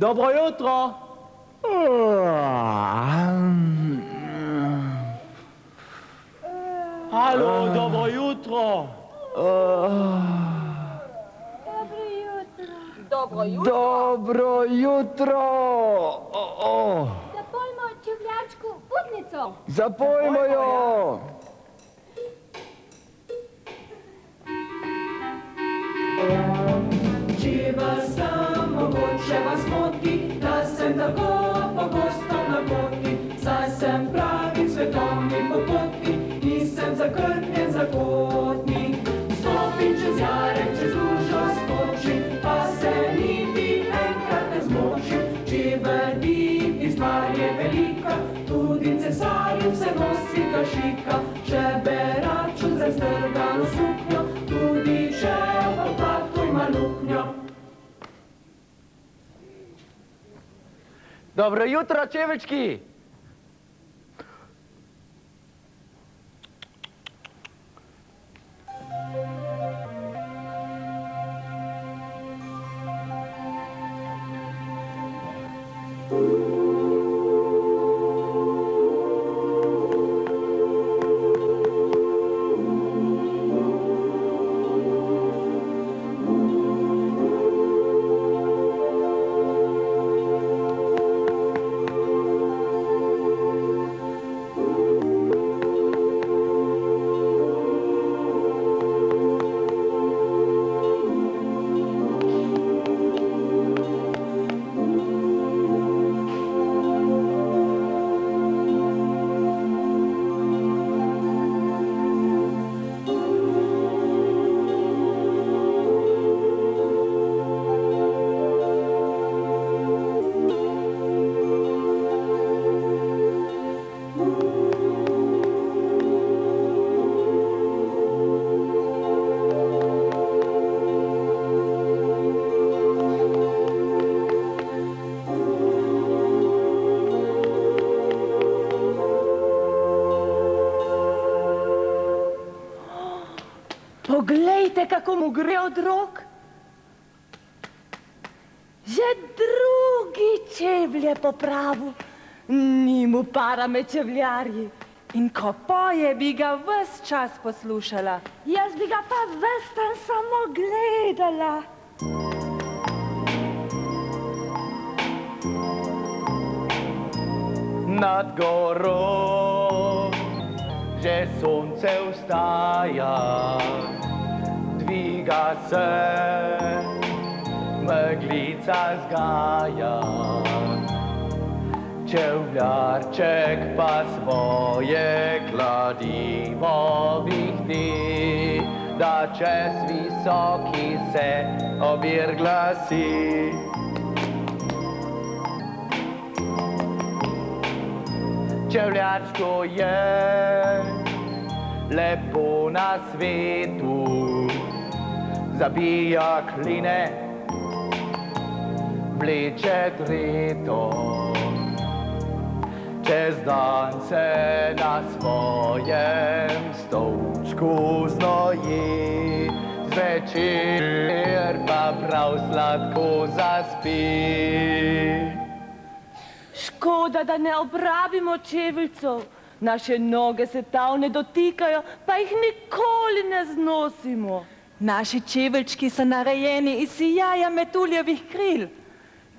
Dobro jutro. Halo, dobro jutro. Dobro jutro. Dobro jutro. Zapojmo čevljačku putnico. Zapojmo jo. Če vas samo mogoče vas moti, da sem tako pogosto na poti, saj sem pravi svetovni popotnik, nisem zakrnjen zakotnik. Stopim čez jarek, čez lužo skočim, pa se niti enkrat ne zmočim. Če verjeti stvar je velika, tudi cesarju se nosi kašika, če beraču z raztrgano suknjo, tudi če v platu ima luknjo. Dobro jutro, čeveljčki. Poglejte, kako mu gre od rok. Že drugi čevlje popravil. Ni mu para med čevljarji. In ko poje, bi ga ves čas poslušala. Jaz bi ga pa ves dan samo gledala. Nad goro že sonce vstaja, dviga se, meglica zgaja. Čevljarček pa svoje kladivo vihti, da čez visoki se obir glasi. Čevljarčko je lepo na svetu, zabija kline, vleče dreto. Čez dan se na svojem stolčku znoji, zvečer pa prav sladko zaspi. Škoda, da ne obrabimo čeveljcev. Naše noge se tav ne dotikajo, pa jih nikoli ne znosimo. Naši čeveljčki so narejeni iz sijaja metuljevih kril.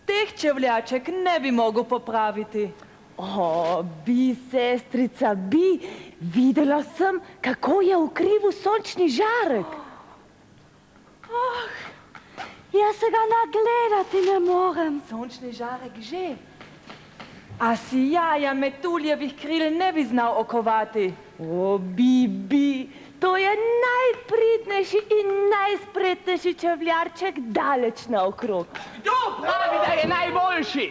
Teh čevljaček ne bi mogel popraviti. O, bi, sestrica, bi. Videla sem, kako je v krivu sončni žarek. Jaz se ga nagledati ne morem. Sončni žarek že. A sijaja metuljevih kril ne bi znal okovati. O, bi. To je najpridnejši in najspretnejši čevljarček daleč naokrog. Kdo pravi, da je najboljši?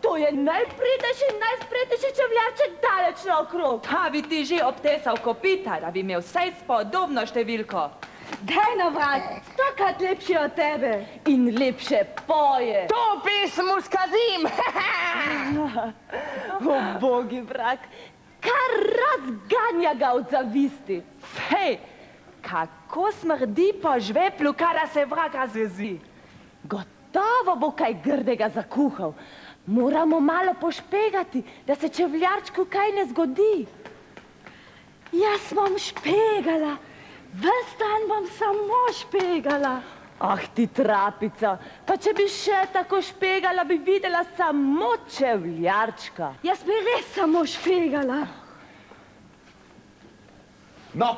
To je najpridnejši in najspretnejši čevljarček daleč naokrog. Ta bi ti že obtesal kopita, da bi imel vsaj spodobno številko. Daj na vrat, stokrat lepši od tebe. In lepše poje. To pismo skazim! O, bogi vrag, kar razganja ga od zavisti. Hej, kako smrdi po žveplu, kada se vrag razjezi. Gotovo bo kaj grdega zakuhal. Moramo malo pošpegati, da se čevljarčku kaj ne zgodi. Jaz bom špegala. Ves dan bom samo špegala. Ah, ti trapica, pa če bi še tako špegala, bi videla samo čevljarčka. Jaz bi res samo špegala. No,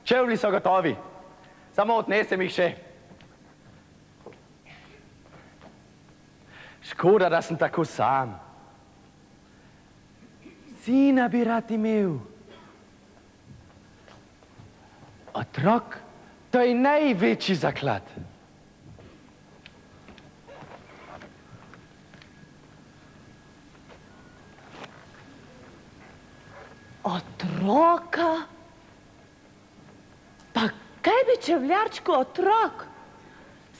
čevlji so gotovi. Samo odnesem jih še. Škoda, da sem tako sam. Sina bi rad imel. Otrok, to je največji zaklad. Otroka? Pa kaj bi čevljarčku otrok?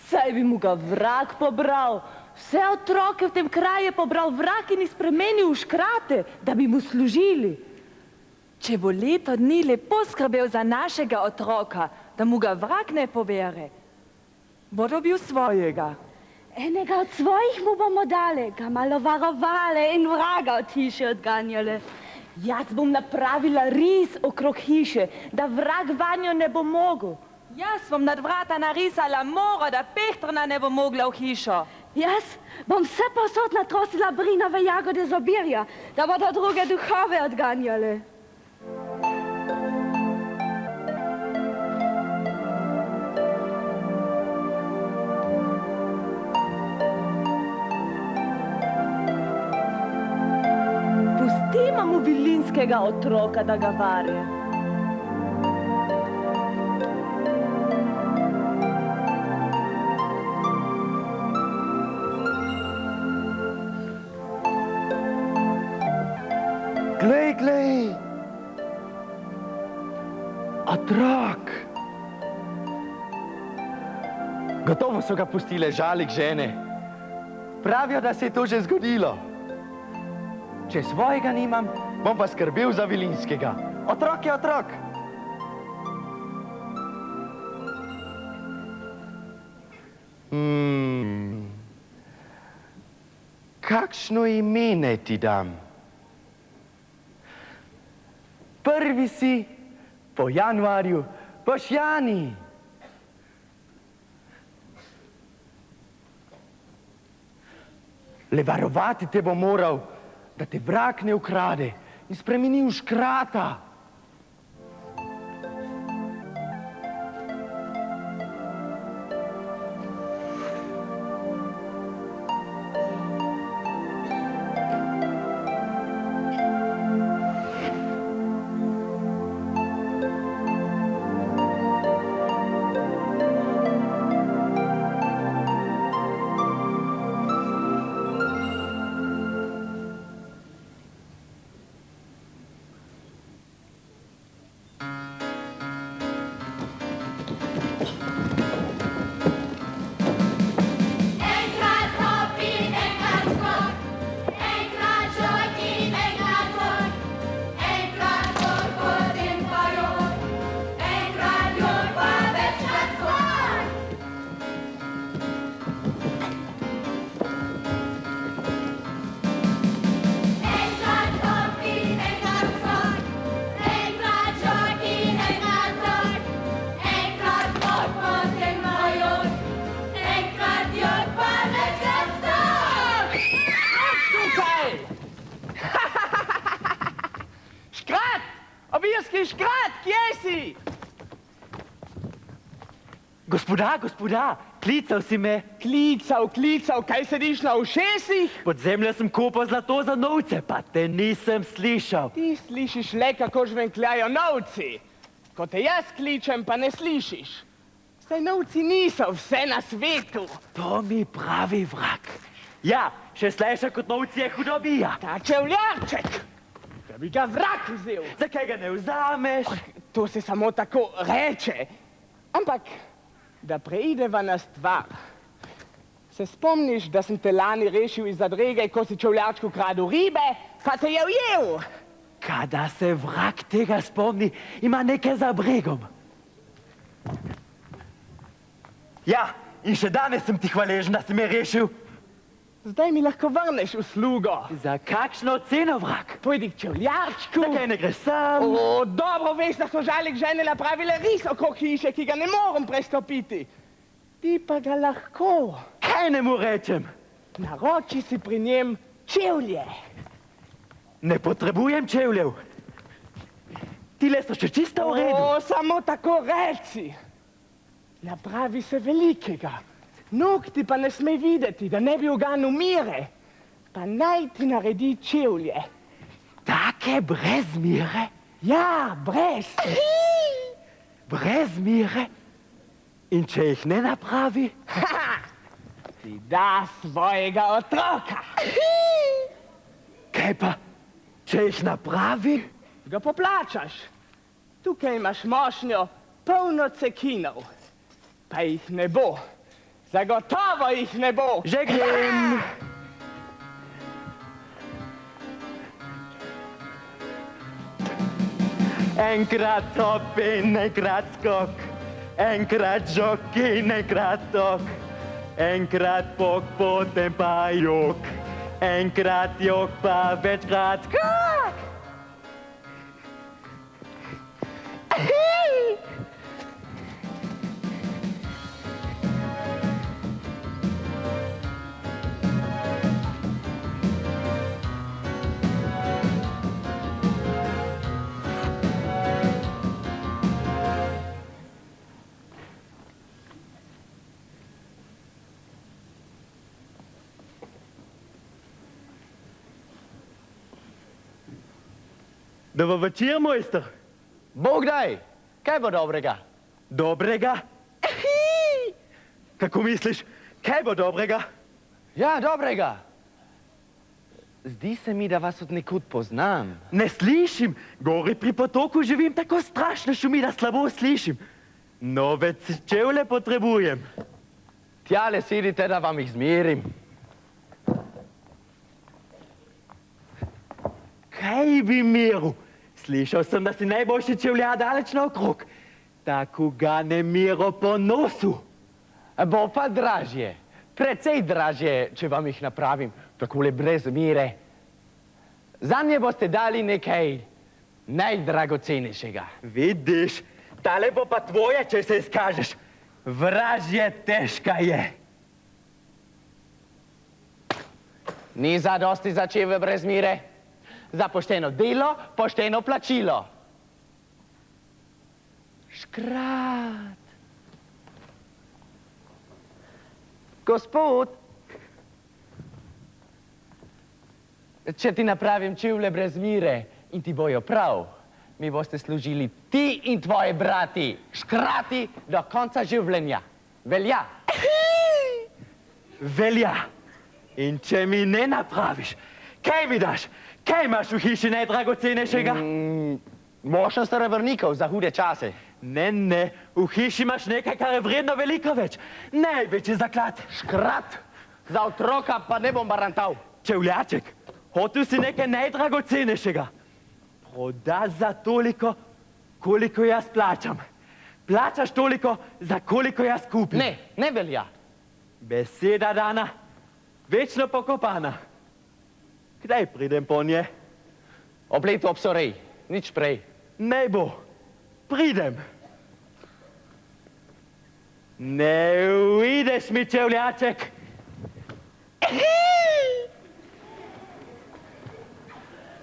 Saj bi mu ga vrag pobral. Vse otroke v tem kraju je pobral vrag in jih spremenil v škrate, da bi mu služili. Če bo leto dni lepo skrbel za našega otroka, da mu ga vrag ne pobere, bo dobil svojega. Enega od svojih mu bomo dali, ga malo varovale in vraga od hiše odganjale. Jaz bom napravila ris okrog hiše, da vrag vanjo ne bo mogel. Jaz bom nad vrata narisala moro, da Pehtrna ne bo mogla v hišo. Jaz bom vse posod natrosila brinove jagode z obirja, da bodo druge duhove odganjale. Pustimo mu vilinskega otroka, da ga varje. Glej, glej. Otrok. Gotovo so ga pustile žalik žene. Pravijo, da se je to že zgodilo. Če svojega nimam, bom pa skrbel za vilinskega. Otrok je otrok. Kakšno ime naj ti dam? Prvi si, po januarju, boš Jani. Le varovati te bo moral, da te vrag ne ukrade in spremeni v škrata. Škrat, kje si? Gospoda, klical si me. Klical, kaj sediš na ušesih? Pod zemljo sem kopal zlato za novce, pa te nisem slišal. Ti slišiš le, kako žvenkljajo novci. Ko te jaz kličem, pa ne slišiš. Saj novci niso vse na svetu. To mi pravi vrag. Ja, še slejša kot novci je hudobija. Ta čevljarček, da bi ga vrag vzel. Zakaj ga ne vzameš? To se samo tako reče. Ampak, da preideva na stvar. Se spomniš, da sem te lani rešil iz zadrege, ko si čevljarčku kradel ribe, pa te je ujel? Kada se vrag tega spomni, ima nekaj za bregom. Ja, in še danes sem ti hvaležen, da si me rešil. Zdaj mi lahko vrneš uslugo. Za kakšno ceno, vrag? Pojdi k čevljarčku. Zakaj ne greš sam? O, dobro veš, da so žalik žene napravile ris okrog hiše, ki ga ne morem prestopiti. Ti pa ga lahko. Kaj ne mu rečem? Naroči si pri njem čevlje. Ne potrebujem čevljev. Tile so še čisto v redu. O, samo tako reci. Napravi se velikega. Nokti pa ne sme videti, da ne bi uganil mire. Pa naj ti naredi čevlje. Take brez mire? Ja, brez. Brez mire? In če jih ne napravi? Ti da svojega otroka. Kaj pa, če jih napravi? Ga poplačaš. Tukaj imaš mošnjo polno cekinov. Pa jih ne bo. Zagotovo jih ne bo. Že grem. Enkrat top in enkrat skok. Enkrat žok in enkrat tok. Enkrat pok, potem pa jok. Enkrat jok, pa večkrat skok. Dobar večer, mojster. Bog daj, kaj bo dobrega? Dobrega? Kako misliš, kaj bo dobrega? Ja, dobrega. Zdi se mi, da vas od nekud poznam. Ne slišim. Gori pri potoku živim, tako strašno šumi, da slabo slišim. Nove čevlje potrebujem. Tjale sedite, da vam jih zmerim. Kaj bi meril? Slišal sem, da si najboljši čevljar daleč naokrog. Tako ga ne mero po nosu. Bo pa dražje. Precej dražje, če vam jih napravim. Takole brez mire. Zanje boste dali nekaj najdragocenejšega. Vidiš, tale bo pa tvoje, če se izkažeš. Vražje težka je. Ni zadosti za čevlje brez mire. Za pošteno delo, pošteno plačilo. Škrat. Gospod, če ti napravim čevlje brez mire in ti bojo prav, mi boste služili ti in tvoji brati, škrati do konca življenja. Velja? Velja. In če mi ne napraviš, kaj mi daš? Kaj imaš v hiši najdragocenejšega? Močno srebrnikov za hude čase. Ne, ne, v hiši imaš nekaj, kar je vredno veliko več. Največji zaklad. Škrat, za otroka pa ne bom barantal. Čevljaček, hotel si nekaj najdragocenejšega. Proda za toliko, koliko jaz plačam. Plačaš toliko, za koliko jaz kupim. Ne, ne velja. Beseda dana, večno pokopana. Kdaj pridem po nje? Ob letu obsorej, nič prej. Ne bo. Pridem. Ne uideš mi, čevljaček.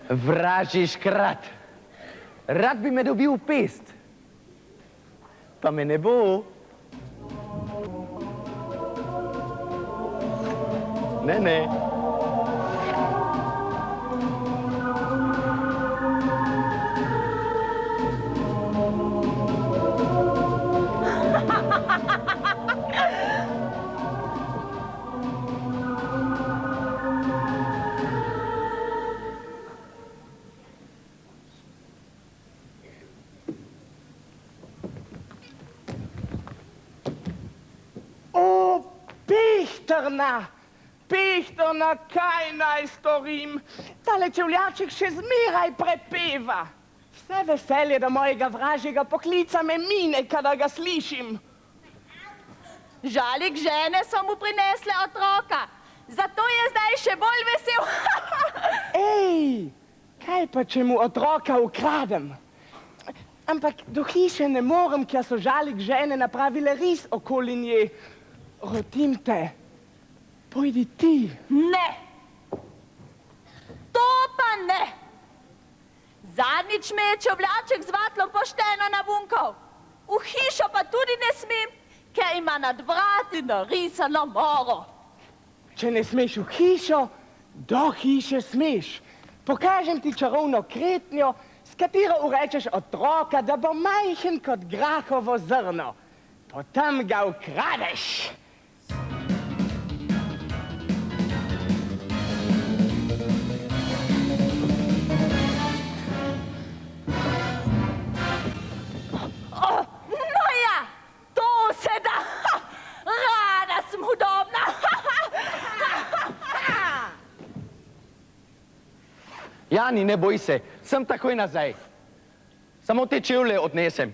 Vražji škrat. Rad bi me dobil v pest. Pa me ne bo. Ne, ne. Pehterna, kaj naj storim? Tale čevljaček še zmeraj prepeva. Vse veselje do mojega vražjega poklica me mine, kadar ga slišim. Žalik žene so mu prinesle otroka. Zato je zdaj še bolj vesel. Ej, kaj pa, če mu otroka ukradem? Ampak do hiše ne morem, ker so Žalik žene napravile ris okoli nje. Rotim te, pojdi ti. Ne. To pa ne. Zadnjič me je čevljaček z vatlom pošteno nabunkal. V hišo pa tudi ne smem, ker ima nad vrati narisano moro. Če ne smeš v hišo, do hiše smeš. Pokažem ti čarovno kretnjo, s katero urečeš otroka, da bo majhen kot grahovo zrno. Potem ga ukradeš. No ja, to se da. Rada sem hudobna. Jani, ne boj se, sem takoj nazaj. Samo te čevlje odnesem.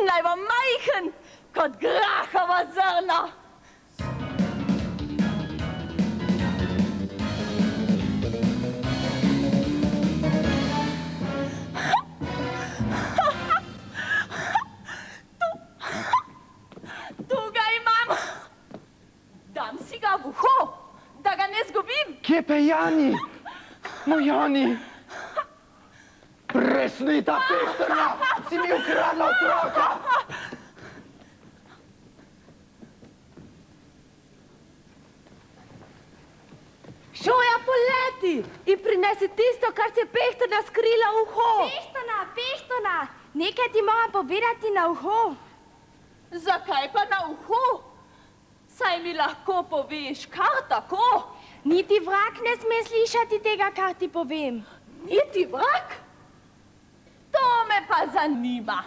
Naj bo majhen kot grahovo zrno. Tu ga imam. Dam si ga v uho, da ga ne zgubim. Kje pa je Jani? Moj Jani. Presnita Pehtrna, si mi ukradla otroka. Šoja poleti in prinesi tisto, kar si Pehtrna skrila v uho. Pehtona, nekaj ti moram povedati na uho. Zakaj pa na uho? Saj mi lahko poveš kar tako. Niti vrag ne sme slišati tega, kar ti povem. Niti vrag? To me pa zanima.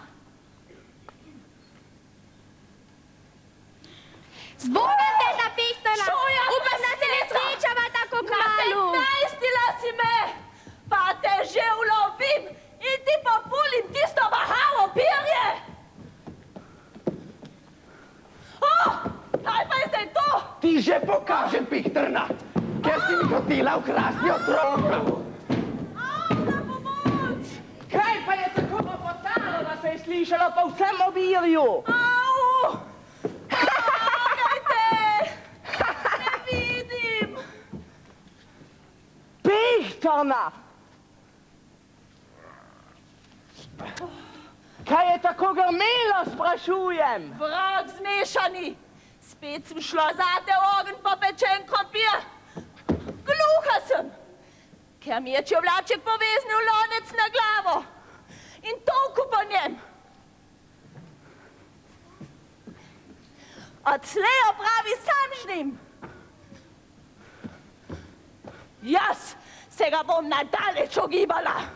Zvonim te za Pehtona. Šoja, Upam, da se ne srečava tako kmalu. Napetnajstila si me, pa te že ulovim in ti populim tisto bahavo perje. Kaj pa je zdaj to? Ti že pokažem, Pehtrna, ker si mi hotela ukrasti otroka. Na pomoč! Kaj pa je tako popotalo, da se je slišalo po vsem obilju? Au! Pomagajte! Ne vidim! Pehtrna! Kaj je tako grmelo, sprašujem? Vrag zmešani! Spet sem šla zate v ogenj po pečen krompir. Gluha sem, ker mi je čevljaček poveznil lonec na glavo in tolku po njem. Odslej opravi sam z njim. Jaz se ga bom nadaleč ogibala.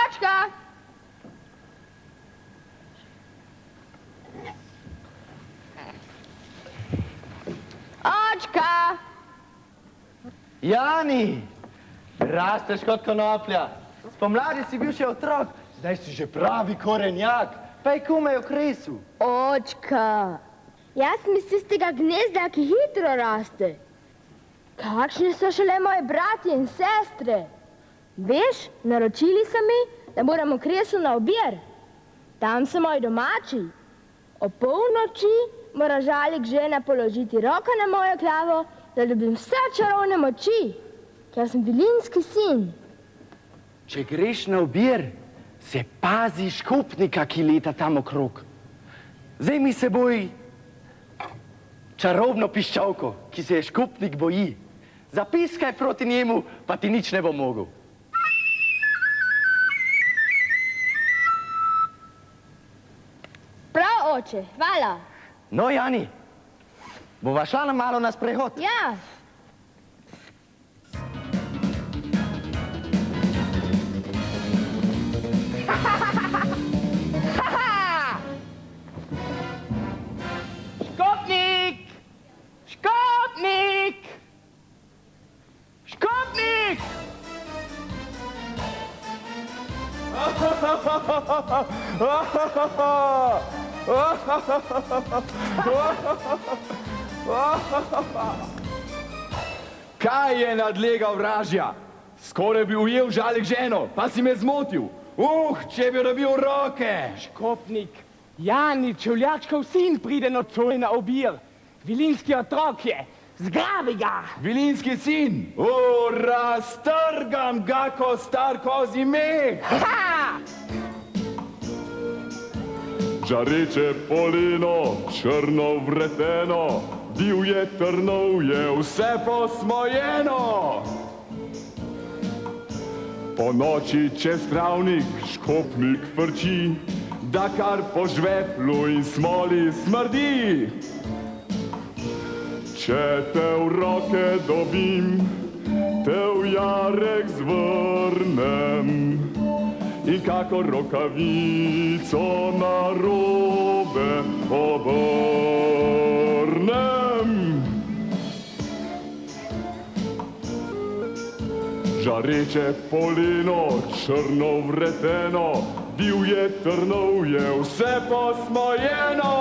Očka! Očka! Jani, rasteš kot konoplja. Spomladi si bil še otrok, zdaj si že pravi korenjak. Pa je komaj okresu. Očka! Jaz sem iz tistega gnezda, ki hitro raste. Kakšni so šele moji bratje in sestre? Veš, naročili so mi, da moramo kreslo na obir. Tam so moji domači. O polnoči mora žalik žena položiti roko na mojo glavo, da dobim vse čarovne moči, ker sem vilinski sin. Če greš na obir, se pazi škopnika, ki leta tam okrog. Vzemi s seboj čarobno piščalko, ki se je škopnik boji. Zapiskaj proti njemu, pa ti nič ne bo mogel. Prav, oče, hvala. No, Jani, bova šla malo na sprehod. Ja. Škopnik! Škopnik! Škopnik! Kaj je nadlegal vražja? Skoraj bi ujel žalik ženo, pa si me zmotil. Če bi dobil roke! Škopnik, Jani, Čevljačkov sin pride nocoj na obir. Vilinski otrok je. Zgrabi ga! Vilinski sin! Raztrgam ga, ko star kozi meh! Žareče poleno, črno vreteno, divje trnovje, vse posmojeno. Po noči čez travnik škopnik frči, da kar po žveplu in smoli smrdi. Če te v roke dobim, te v jarek zvrnem in kako rokavico narobe obrnem. Žareče poleno, črno vreteno, divje trnovje, vse posmojeno.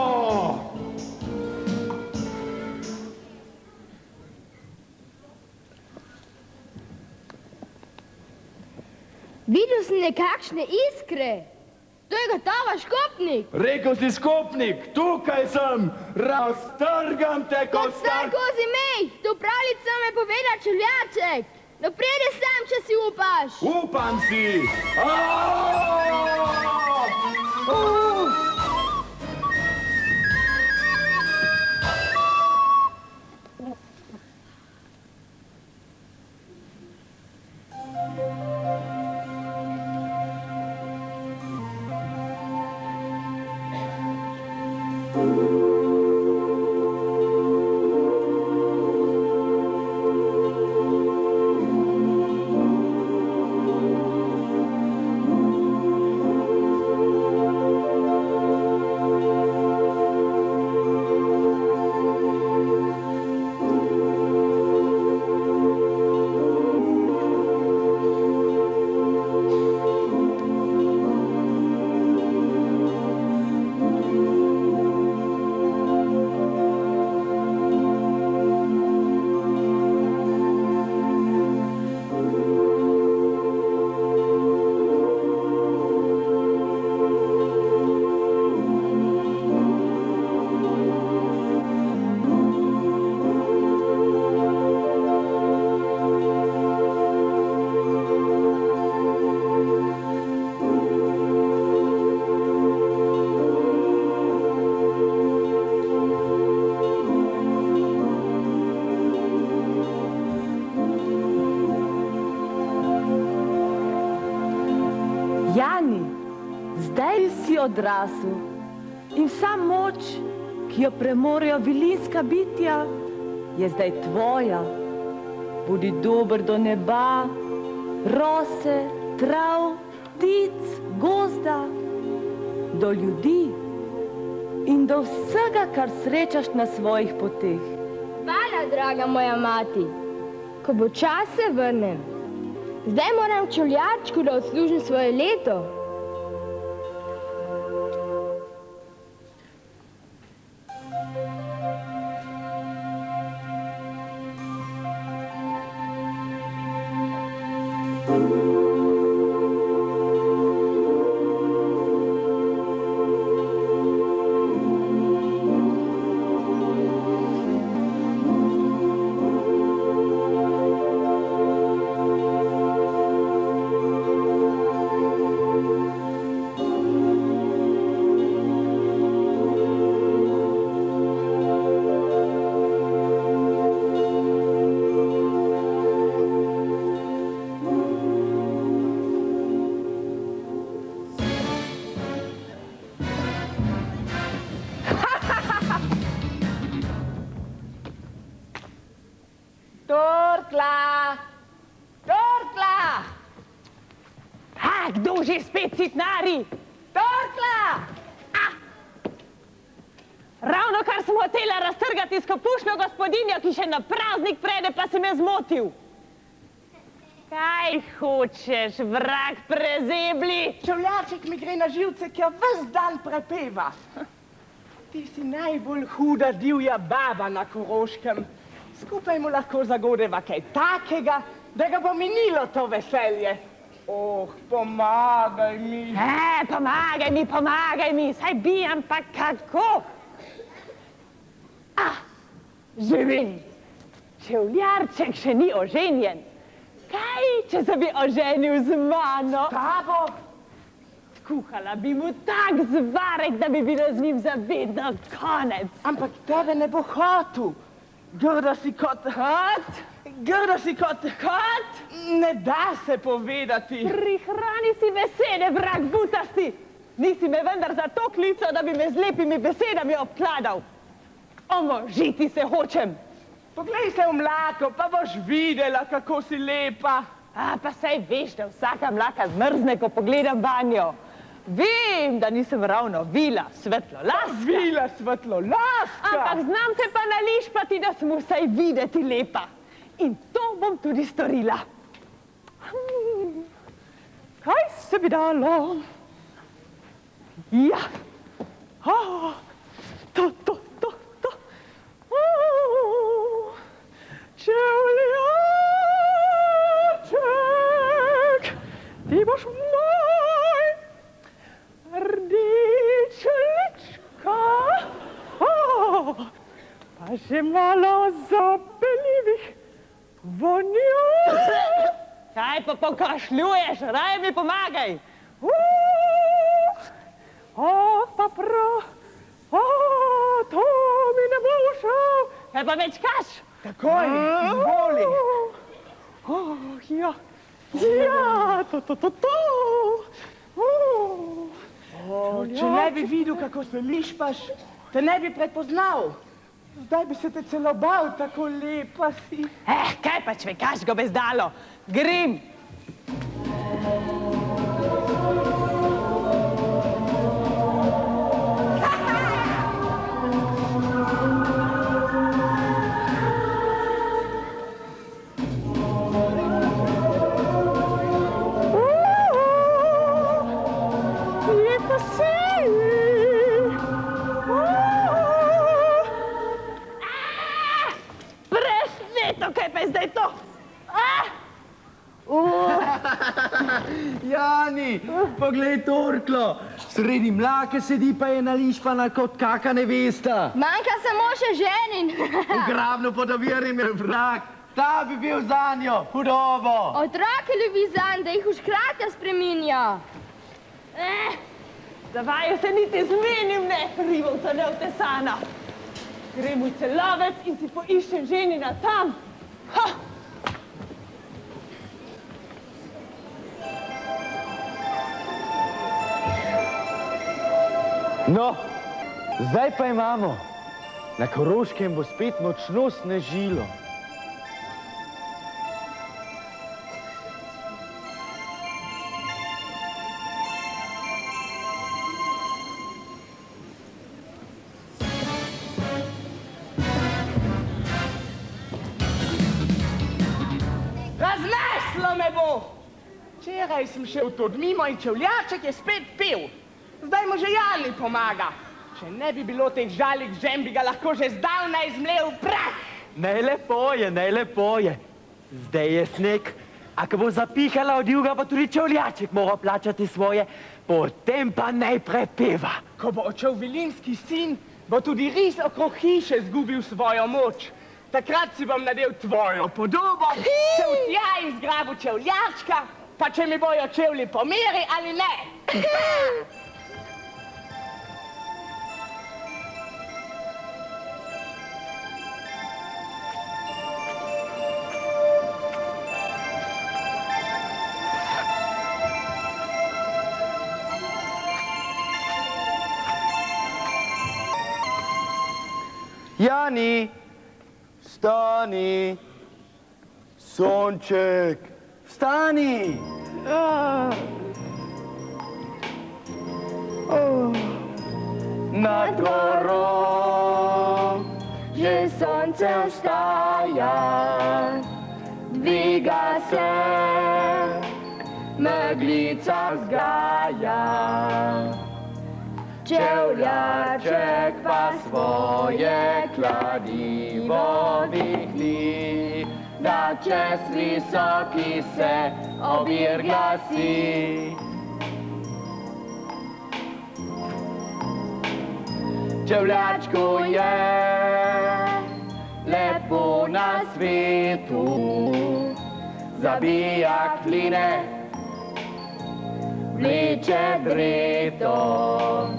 Videl sem nekakšne iskre. To je gotovo škopnik. Rekel si škopnik, tukaj sem, raztrgam te, ko star kozi meh, to pravljico me poveda Čevljaček. No pridi sem, če si upaš. Upam si. Jani, zdaj si odrasel in vsa moč, ki jo premorejo vilinska bitja, je zdaj tvoja. Budi dober do neba, rose, trav, ptic, gozda, do ljudi in do vsega, kar srečaš na svojih poteh. Hvala, draga moja mati. Ko bo čas, se vrnem. Zdaj moram k Čevljačku, da odslužim svoje leto. Thank you. Torkla! Torkla! A, kdo že spet sitnari? Torkla! Ravno kar sem hotela raztrgati skopušno gospodinjo, ki še na praznik prede, pa sem je zmotil. Kaj hočeš, vrag prezebli? Čevljaček mi gre na živce, ki jo ves dan prepeva. Ti si najbolj huda divja baba na Koroškem. Skupaj mu lahko zagodeva kaj takega, da ga bo minilo to veselje. Oh, pomagaj mi. Pomagaj mi, saj bi, ampak kako? Živi, čevljarček še ni oženjen. Kaj, če se bi oženil z mano? Tabo? Kuhala bi mu tak zvarek, da bi bilo z njim za vedno konec. Ampak tebe ne bo hotel. Grda si kot... Kot? Grda si kot... Kot? Ne da se povedati. Prihrani si besede, vrag butasti. Nisi me vendar za to klical, da bi me z lepimi besedami obkladal. Omožiti se hočem. Poglej se v mlako, pa boš videla, kako si lepa. Pa saj veš, da vsaka mlaka zmrzne, ko pogledam vanjo. Vem, da nisem ravno vila svetlolaska. Vila svetlolaska. Ampak znam se pa nališpati, da sem vsaj videti lepa. In to bom tudi storila. Kaj se bi dalo? Ja. To. Čevljaček, ti boš moj, rdečlička, pa že malo zapeljivih vonjo. Kaj pa pokašljuješ, raje mi pomagaj. Pa prav, to mi ne bo všel. Kaj pa več kaš? Takoj, izvoli. Če ne bi videl, kako se lišpaš, te ne bi prepoznal. Zdaj bi se te celo bal, tako lepa si. Kaj pa čvekaš go bezdalo? Grem. Jani, poglej Torklo, sredi mlake sedi pa je nališpana kot kaka nevesta. Manjka samo še ženin. V grabno podobirim je vrag, ta bi bil zanjo, hudobo. Otroke ljubi zanj, da jih v škrate spreminja. Za vaju se niti zmenim ne, rivovca neotesana. Grem v celovec in si poiščem ženina tam. No, zdaj pa imamo. Na Koroškem bo spet močno snežilo. Razneslo me bo! Včeraj sem šel tudi mimo in čevljaček je spet pil. Zdaj mu že Jani pomaga. Če ne bi bilo teh žalik žem, bi ga lahko že zdavnaj zmlel v prah. Najlepo je. Zdaj je sneg, a ko bo zapihala od juga, pa tudi čevljaček mora plačati svoje, potem pa naj prepeva. Ko bo odšel vilinski sin, bo tudi ris okrog hiše zgubil svojo moč. Takrat si bom nadel tvojo podobo, šel tja in zgrabil čevljačka, pa če mi bojo čevlji po meri ali ne. Jani, stani, Sonček, vstani! Nad goro že sonce vstaja, dviga se, meglica zgaja. Čevljarček pa svoje kladivo vihli, da čez visoki se obir glasi. Čevljačku je lepo na svetu, zabija kline, vleče dreto.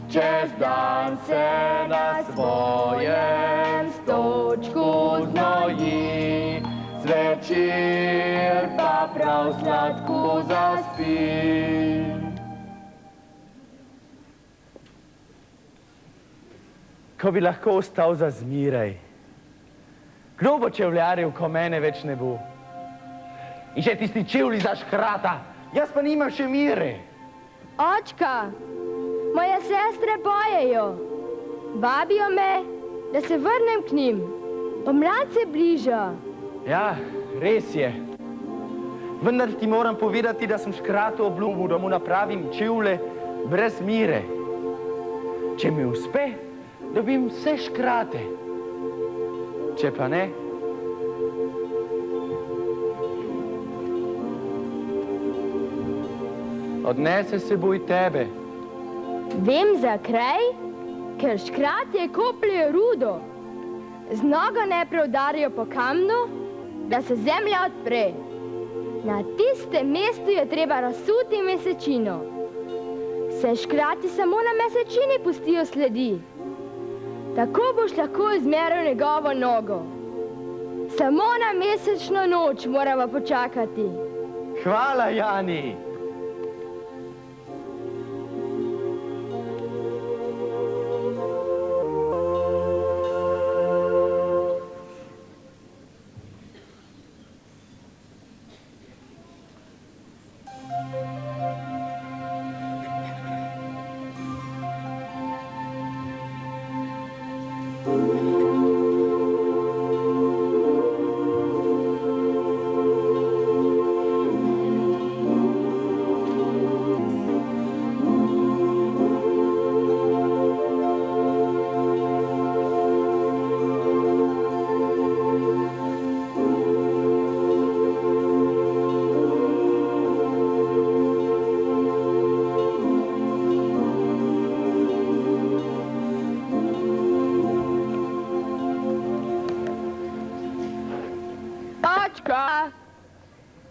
Čez dan se na svojem stočku znoji, zvečer pa prav sladko zaspi. Ko bi lahko ostal za zmeraj. Kdo bo čevljaril, ko mene več ne bo? In še tisti čevlji za škrata, jaz pa nimam še mire. Očka, moje sestre pojejo. Vabijo me, da se vrnem k njim. Pomlad se bliža. Ja, res je. Vendar ti moram povedati, da sem škratu obljubil, da mu napravim čevlje brez mire. Če mi uspe, dobim vse škrate. Če pa ne, odnese s seboj tebe. Vem za kraj, ker škratje kopljejo rudo. Z nogo najprej udarijo po kamnu, da se zemlja odpre. Na tistem mestu je treba razsuti mesečino. Se škrati samo na mesečini pustijo sledi. Tako boš lahko izmeril njegovo nogo. Samo na mesečno noč moramo počakati. Hvala, Jani.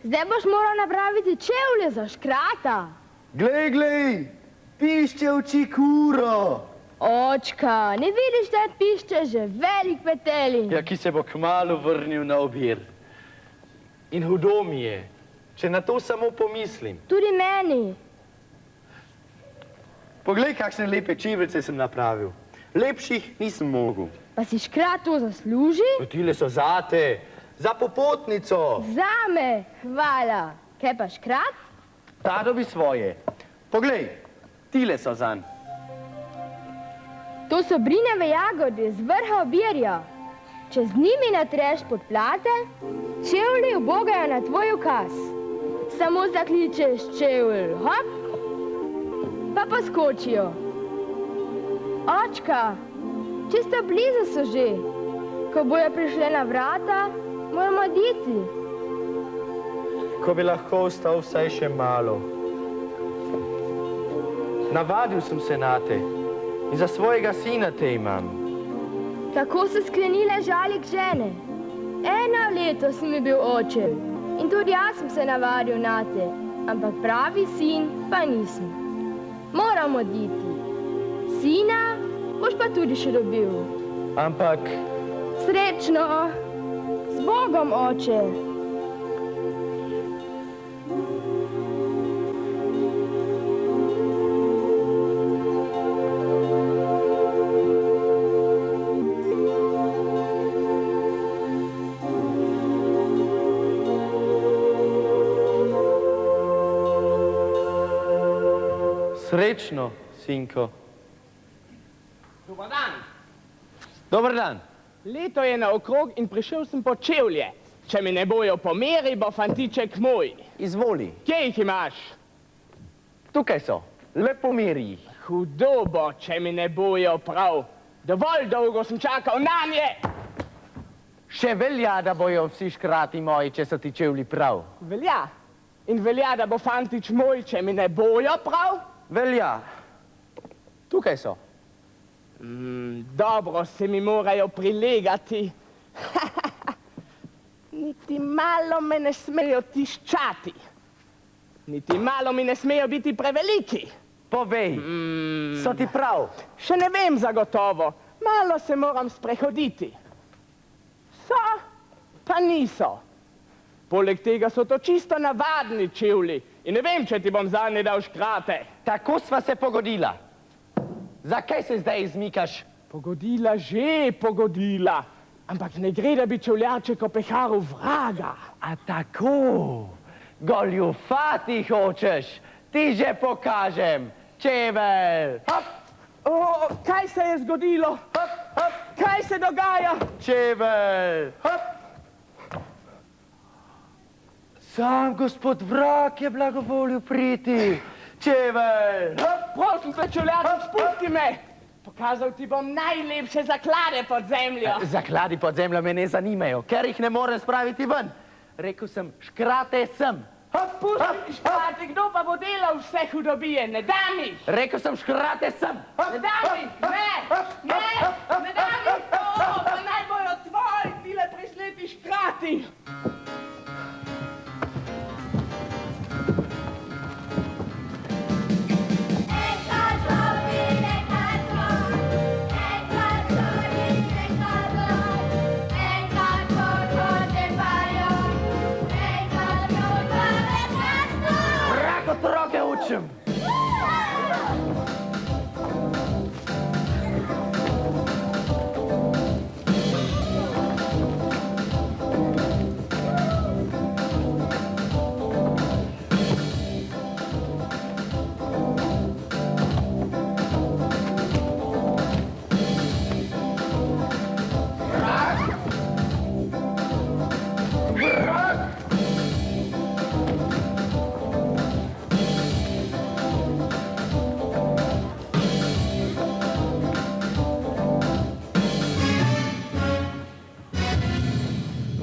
Zdaj boš moral napraviti čevlje za škrata. Glej, pišče oči kuro. Očka, ne vidiš, da pišče že velik petelin? Ja, ki se bo kmalu vrnil na obir. In hudo mi je, če na to samo pomislim. Tudi meni. Poglej, kakšne lepe čeveljce sem napravil. Lepših nisem mogel. Pa si škrat to zasluži? Tile so zate. Za popotnico. Zame, hvala. Kaj pa škrat? Ta dobi svoje. Poglej, tile so zanj. To so brinjeve jagode z vrha obirja. Če z njimi natreš podplate, čevlji ubogajo na tvoj ukaz. Samo zakličeš čevlj, hop, pa poskočijo. Očka, čisto blizu so že. Ko bojo prišle na vrata, moramo oditi. Ko bi lahko ostal vsaj še malo. Navadil sem se na te in za svojega sina te imam. Tako so sklenile žalik žene. 1 leto si mi bil oče in tudi jaz sem se navadil na te, ampak pravi sin pa nisem. Moram oditi. Sina boš pa tudi še dobil. Ampak... Srečno! Z Bogom, oče! Srečno, sinko. Dobar dan. Dobar dan. Leto je naokrog in prišel sem po čevlje. Če mi ne bojo pomeri, bo fantiček moj. Izvoli. Kje jih imaš? Tukaj so. Lepo meri jih. Hudo bo, če mi ne bojo prav. Dovolj dolgo sem čakal nanje. Še velja, da bojo vsi škrati moji, če so ti čevlji prav. Velja. In velja, da bo fantič moj, če mi ne bojo prav? Velja. Tukaj so. Dobro se mi morajo prilegati. Niti malo me ne smejo tiščati. Niti malo mi ne smejo biti preveliki. Povej, so ti prav? Še ne vem zagotovo. Malo se moram sprehoditi. So, pa niso. Poleg tega so to čisto navadni čevlji. In ne vem, če ti bom zadnji dal škrate. Tako sva se pogodila. Zakaj se zdaj izmikaš? Pogodila že, pogodila. Ampak ne gre, da bi čevljarček opeharil vraga. A tako? Goljufati hočeš? Ti že pokažem. Čevelj! Hop! O, kaj se je zgodilo? Hop, hop! Kaj se dogaja? Čevelj! Hop! Sam gospod vrag je blagovolil priti. Čevelj! Hop! Prosim te, čevljarček, spusti me! Pokazal ti bom najlepše zaklade pod zemljo. Zakladi pod zemljo me ne zanimajo, ker jih ne morem spraviti ven. Rekel sem, škrate sem. Pusti škrate, kdo pa bo delal vse hudobije? Ne dam jih! Rekel sem, škrate sem. Ne dam jih! Ne dam jih! Pa naj bojo tvoji, tile prisleti škrati! Otroke učim.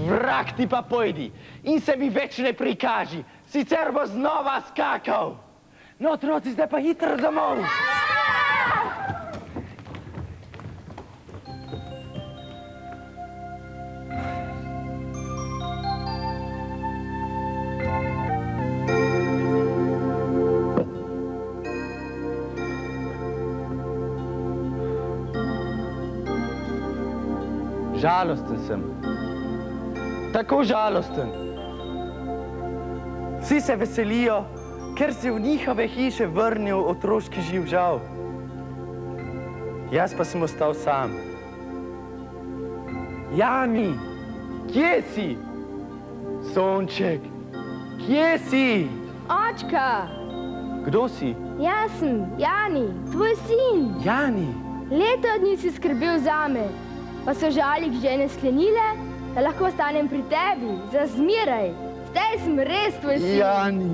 Vrag ti pa pojdi in se mi več ne prikaži, sicer bo znova skakal. No, otroci, zdaj pa hitro domov. Žalosten sem. Tako žalosten. Vsi se veselijo, ker si v njihove hiše vrnil otroški živžav. Jaz pa sem ostal sam. Jani, kje si? Sonček, kje si? Očka! Kdo si? Jaz sem, Jani, tvoj sin. Jani. Leto dni si skrbel zame, pa so žalik žene sklenile, da lahko ostanem pri tebi, za zmeraj. Zdaj sem res tvoj sin. Jani.